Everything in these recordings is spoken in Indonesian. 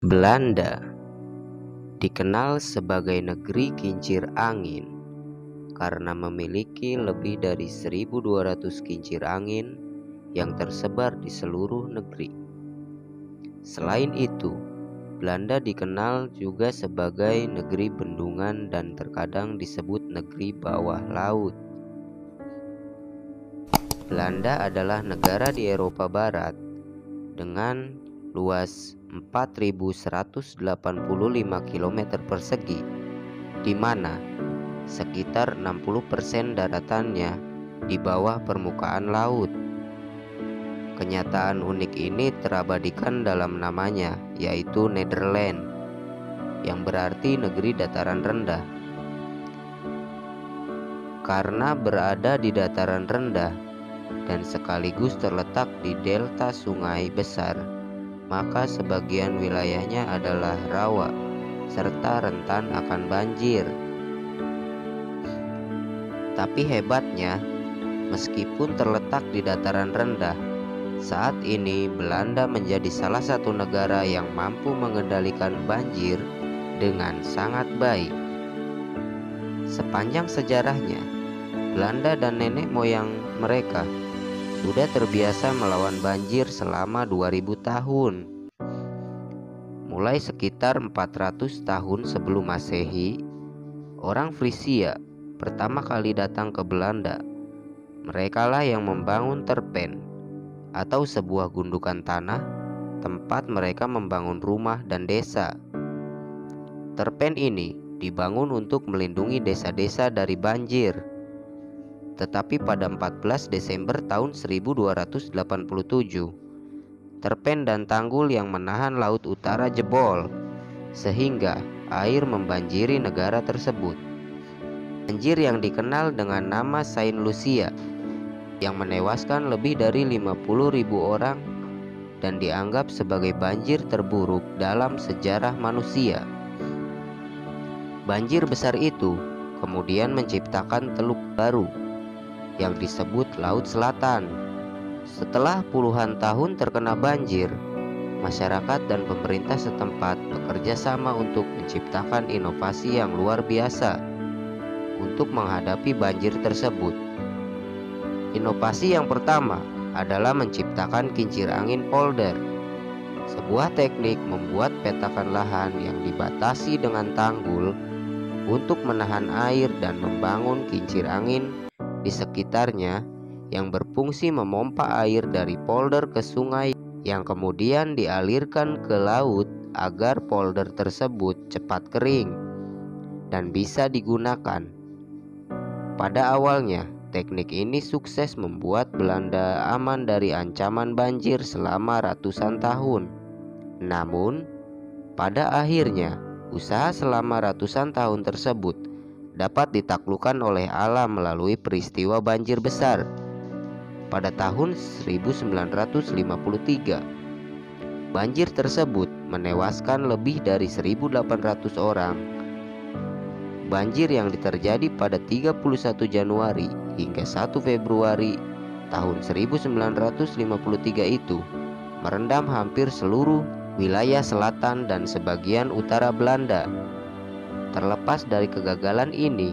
Belanda dikenal sebagai negeri kincir angin karena memiliki lebih dari 1.200 kincir angin yang tersebar di seluruh negeri. Selain itu, Belanda dikenal juga sebagai negeri bendungan dan terkadang disebut negeri bawah laut. Belanda adalah negara di Eropa Barat dengan luas 4.185 km persegi, di mana sekitar 60% daratannya di bawah permukaan laut. Kenyataan unik ini terabadikan dalam namanya, yaitu Nederland, yang berarti negeri dataran rendah. Karena berada di dataran rendah dan sekaligus terletak di delta sungai besar, maka sebagian wilayahnya adalah rawa serta rentan akan banjir. Tapi hebatnya, meskipun terletak di dataran rendah, saat ini Belanda menjadi salah satu negara yang mampu mengendalikan banjir dengan sangat baik. Sepanjang sejarahnya, Belanda dan nenek moyang mereka sudah terbiasa melawan banjir selama 2000 tahun. Mulai sekitar 400 tahun sebelum Masehi, orang Frisia pertama kali datang ke Belanda. Merekalah yang membangun Terpen, atau sebuah gundukan tanah tempat mereka membangun rumah dan desa. Terpen ini dibangun untuk melindungi desa-desa dari banjir. Tetapi pada 14 Desember tahun 1287, terpen dan tanggul yang menahan laut utara jebol, sehingga air membanjiri negara tersebut. Banjir yang dikenal dengan nama Saint Lucia, yang menewaskan lebih dari 50.000 orang dan dianggap sebagai banjir terburuk dalam sejarah manusia. Banjir besar itu kemudian menciptakan teluk baru yang disebut Laut Selatan. Setelah puluhan tahun terkena banjir, masyarakat dan pemerintah setempat bekerja sama untuk menciptakan inovasi yang luar biasa untuk menghadapi banjir tersebut. Inovasi yang pertama adalah menciptakan kincir angin polder, sebuah teknik membuat petakan lahan yang dibatasi dengan tanggul untuk menahan air dan membangun kincir angin di sekitarnya yang berfungsi memompa air dari polder ke sungai yang kemudian dialirkan ke laut agar polder tersebut cepat kering dan bisa digunakan. Pada awalnya, teknik ini sukses membuat Belanda aman dari ancaman banjir selama ratusan tahun. Namun, pada akhirnya, usaha selama ratusan tahun tersebut dapat ditaklukkan oleh alam melalui peristiwa banjir besar. Pada tahun 1953, banjir tersebut menewaskan lebih dari 1.800 orang. Banjir yang terjadi pada 31 Januari hingga 1 Februari tahun 1953 itu merendam hampir seluruh wilayah selatan dan sebagian utara Belanda. Terlepas dari kegagalan ini,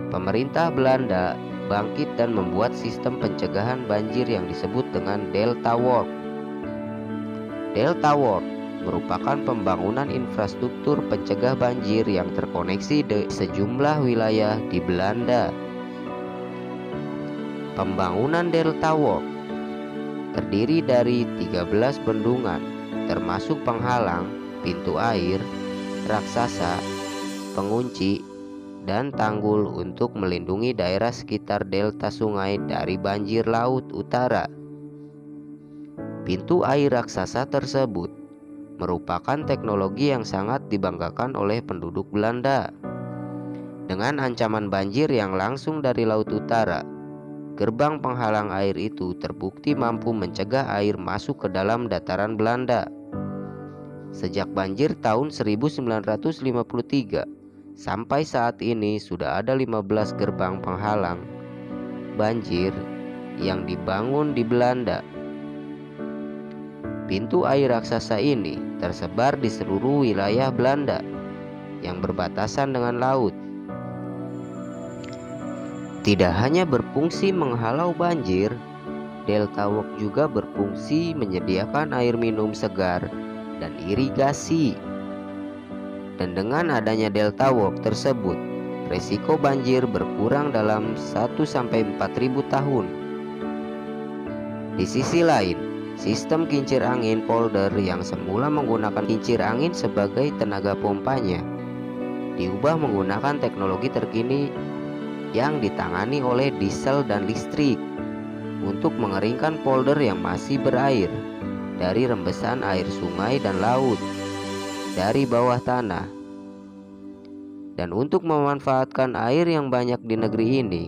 pemerintah Belanda bangkit dan membuat sistem pencegahan banjir yang disebut dengan Delta Work. Delta Work merupakan pembangunan infrastruktur pencegah banjir yang terkoneksi di sejumlah wilayah di Belanda. Pembangunan Delta Work terdiri dari 13 bendungan, termasuk penghalang, pintu air, raksasa, pengunci, dan tanggul untuk melindungi daerah sekitar delta sungai dari banjir laut utara. Pintu air raksasa tersebut merupakan teknologi yang sangat dibanggakan oleh penduduk Belanda. Dengan ancaman banjir yang langsung dari laut utara, gerbang penghalang air itu terbukti mampu mencegah air masuk ke dalam dataran Belanda. Sejak banjir tahun 1953 sampai saat ini sudah ada 15 gerbang penghalang banjir yang dibangun di Belanda. Pintu air raksasa ini tersebar di seluruh wilayah Belanda yang berbatasan dengan laut. Tidak hanya berfungsi menghalau banjir, Delta Walk juga berfungsi menyediakan air minum segar dan irigasi. Dan dengan adanya Delta Walk tersebut, resiko banjir berkurang dalam 1-4 ribu tahun. Di sisi lain, sistem kincir angin polder yang semula menggunakan kincir angin sebagai tenaga pompanya diubah menggunakan teknologi terkini yang ditangani oleh diesel dan listrik untuk mengeringkan polder yang masih berair dari rembesan air sungai dan laut dari bawah tanah. Dan untuk memanfaatkan air yang banyak di negeri ini,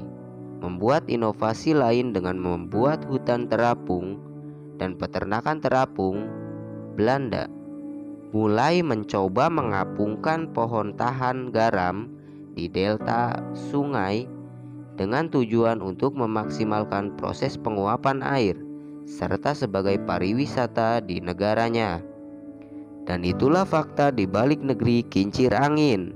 membuat inovasi lain dengan membuat hutan terapung dan peternakan terapung, Belanda mulai mencoba mengapungkan pohon tahan garam di delta sungai dengan tujuan untuk memaksimalkan proses penguapan air serta sebagai pariwisata di negaranya. Dan itulah fakta di balik negeri kincir angin.